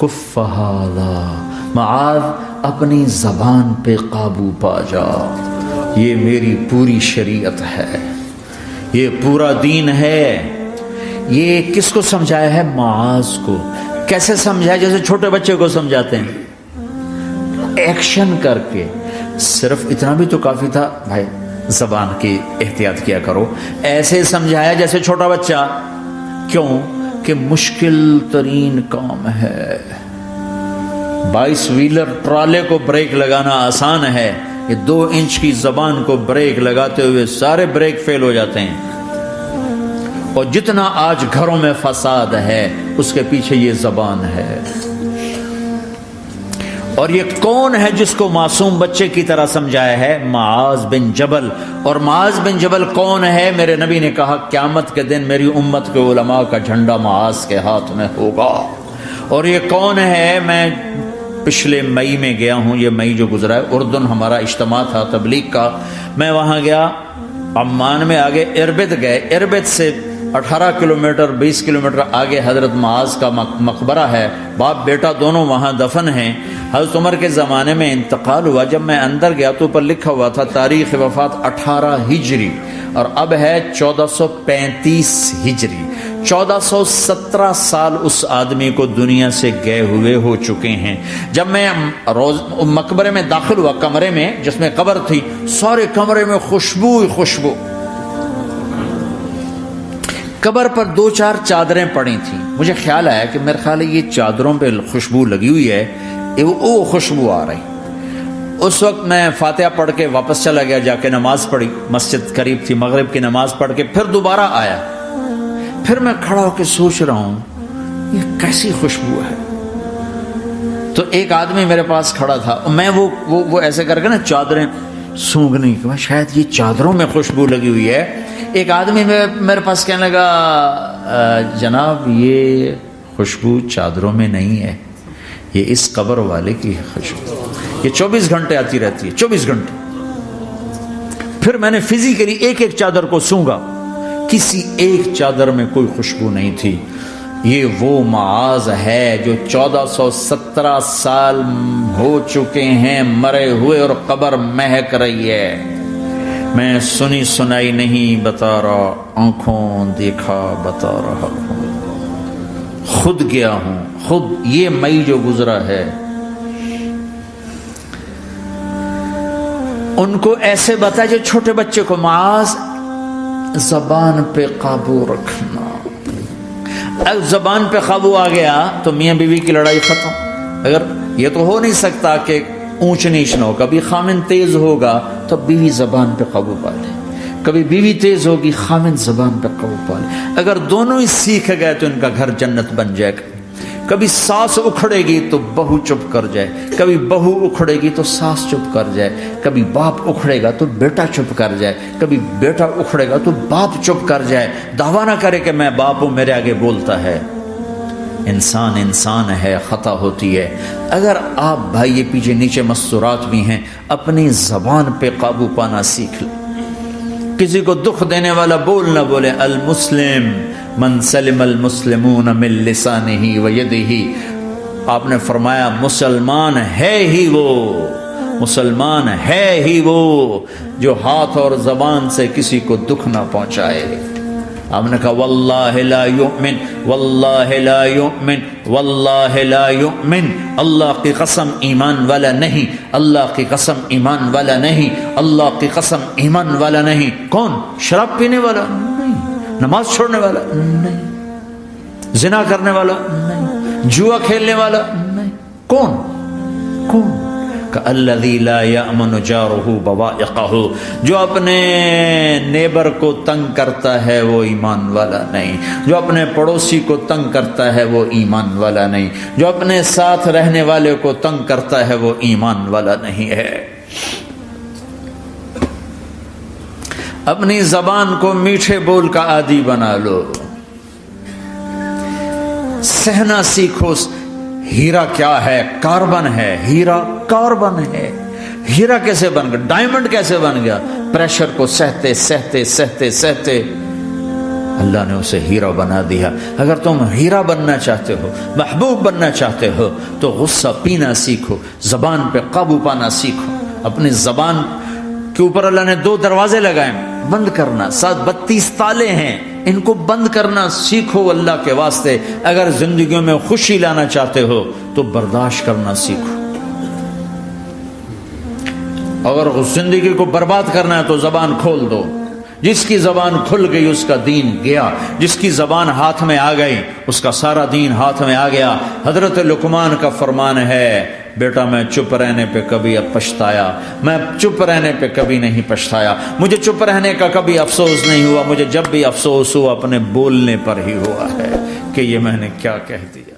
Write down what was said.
کف ھذا، معاذ اپنی زبان پہ قابو پا جا، یہ میری پوری شریعت ہے، یہ پورا دین ہے۔ یہ کس کو سمجھایا ہے؟ معاذ کو۔ کیسے سمجھایا؟ جیسے چھوٹے بچے کو سمجھاتے ہیں، ایکشن کر کے۔ صرف اتنا بھی تو کافی تھا، بھائی زبان کی احتیاط کیا کرو، ایسے سمجھایا جیسے چھوٹا بچہ۔ کیوں؟ کہ مشکل ترین کام ہے۔ 22 ویلر ٹرالے کو بریک لگانا آسان ہے، یہ 2 انچ کی زبان کو بریک لگاتے ہوئے سارے بریک فیل ہو جاتے ہیں۔ اور جتنا آج گھروں میں فساد ہے اس کے پیچھے یہ زبان ہے۔ اور یہ کون ہے جس کو معصوم بچے کی طرح سمجھایا ہے؟ معاذ بن جبل۔ اور معاذ بن جبل کون ہے؟ میرے نبی نے کہا قیامت کے دن میری امت کے علماء کا جھنڈا معاذ کے ہاتھ میں ہوگا۔ اور یہ کون ہے؟ میں پچھلے مئی میں گیا ہوں، یہ مئی جو گزرا ہے، اردن ہمارا اجتماع تھا تبلیغ کا، میں وہاں گیا۔ عمان میں آگے اربد گئے، اربد سے 18 کلومیٹر 20 کلومیٹر آگے حضرت معاذ کا مقبرہ ہے، باپ بیٹا دونوں وہاں دفن ہیں۔ حضرت عمر کے زمانے میں انتقال ہوا، جب میں اندر گیا تو اوپر لکھا ہوا تھا تاریخ وفات 18 ہجری، اور اب ہے 1435 ہجری۔ 1417 سال اس آدمی کو دنیا سے گئے ہوئے ہو چکے ہیں۔ جب میں مقبرے میں داخل ہوا، کمرے میں جس میں قبر تھی، سارے کمرے میں خوشبو ہی خوشبو۔ قبر پر 2-4 چادریں پڑی تھیں، مجھے خیال آیا کہ میرے خیال ہے یہ چادروں پہ خوشبو لگی ہوئی ہے، وہ خوشبو آ رہی۔ اس وقت میں فاتحہ پڑھ کے واپس چلا گیا، جا کے نماز پڑھی، مسجد قریب تھی، مغرب کی نماز پڑھ کے پھر دوبارہ آیا۔ پھر میں کھڑا ہو کے سوچ رہا ہوں یہ کیسی خوشبو ہے۔ تو ایک آدمی میرے پاس کھڑا تھا، میں وہ ایسے کر کے نا چادریں سونگنے کی، شاید یہ چادروں میں خوشبو لگی ہوئی ہے۔ ایک آدمی میرے پاس کہنے لگا جناب یہ خوشبو چادروں میں نہیں ہے، یہ اس قبر والے کی خوشبو، یہ 24 گھنٹے آتی رہتی ہے، 24 گھنٹے۔ پھر میں نے فزیکلی ایک ایک چادر کو سونگا، کسی ایک چادر میں کوئی خوشبو نہیں تھی۔ یہ وہ معاذ ہے جو 1417 سال ہو چکے ہیں مرے ہوئے، اور قبر مہک رہی ہے۔ میں سنی سنائی نہیں بتا رہا، آنکھوں دیکھا بتا رہا ہوں، خود گیا ہوں، خود یہ مئی جو گزرا ہے۔ ان کو ایسے بتا جو چھوٹے بچے کو، معاذ زبان پہ قابو رکھنا۔ اگر زبان پہ قابو آ گیا تو میاں بیوی کی لڑائی ختم۔ اگر یہ تو ہو نہیں سکتا کہ اونچ نیچ نہ ہو، کبھی خامن تیز ہوگا تو بیوی زبان پہ قابو پا لے، کبھی بیوی تیز ہوگی خامن زبان پہ قابو پا لے۔ اگر دونوں ہی سیکھ گئے تو ان کا گھر جنت بن جائے گا۔ کبھی ساس اکھڑے گی تو بہو چپ کر جائے، کبھی بہو اکھڑے گی تو ساس چپ کر جائے، کبھی باپ اکھڑے گا تو بیٹا چپ کر جائے، کبھی بیٹا اکھڑے گا تو باپ چپ کر جائے، دعویٰ نہ کرے کہ میں باپ ہوں میرے آگے بولتا ہے۔ انسان انسان ہے، خطا ہوتی ہے۔ اگر آپ بھائی یہ پیچھے نیچے مستورات بھی ہیں، اپنی زبان پہ قابو پانا سیکھ لیں۔ کسی کو دکھ دینے والا بول نہ بولے۔ المسلم من سلم المسلمون من لسانہ و یدہ، آپ نے فرمایا مسلمان ہے ہی وہ، مسلمان ہے ہی وہ جو ہاتھ اور زبان سے کسی کو دکھ نہ پہنچائے۔ آپ نے کہا واللہ لا یؤمن، واللہ لا یؤمن، واللہ لا یؤمن، اللہ کی قسم ایمان والا نہیں، اللہ کی قسم ایمان والا نہیں، اللہ کی قسم ایمان والا نہیں۔ کون؟ شراب پینے والا نہیں، نماز چھوڑنے والا نہیں، زنا کرنے والا نہیں، جوا کھیلنے والا نہیں۔ کون؟ کون؟ الذی لا یأمن جارہ بوائقہ، جو اپنے نیبر کو تنگ کرتا ہے وہ ایمان والا نہیں، جو اپنے پڑوسی کو تنگ کرتا ہے وہ ایمان والا نہیں، جو اپنے ساتھ رہنے والے کو تنگ کرتا ہے وہ ایمان والا نہیں ہے۔ اپنی زبان کو میٹھے بول کا عادی بنا لو، سہنا سیکھو۔ ہیرا کیا ہے؟ کاربن ہے، ہیرا کاربن ہے۔ ہیرا کیسے بن گیا؟ ڈائمنڈ کیسے بن گیا؟ پریشر کو سہتے سہتے سہتے سہتے اللہ نے اسے ہیرا بنا دیا۔ اگر تم ہیرا بننا چاہتے ہو، محبوب بننا چاہتے ہو، تو غصہ پینا سیکھو، زبان پہ قابو پانا سیکھو۔ اپنی زبان کے اوپر اللہ نے 2 دروازے لگائے، بند کرنا، 32 تالے ہیں، ان کو بند کرنا سیکھو اللہ کے واسطے۔ اگر زندگیوں میں خوشی لانا چاہتے ہو تو برداشت کرنا سیکھو، اگر زندگی کو برباد کرنا ہے تو زبان کھول دو۔ جس کی زبان کھل گئی اس کا دین گیا، جس کی زبان ہاتھ میں آ گئی اس کا سارا دین ہاتھ میں آ گیا۔ حضرت لقمان کا فرمان ہے، بیٹا میں چپ رہنے پہ کبھی اب پچھتایا، میں چپ رہنے پہ کبھی نہیں پچھتایا، مجھے چپ رہنے کا کبھی افسوس نہیں ہوا، مجھے جب بھی افسوس ہوا اپنے بولنے پر ہی ہوا ہے کہ یہ میں نے کیا کہہ دیا۔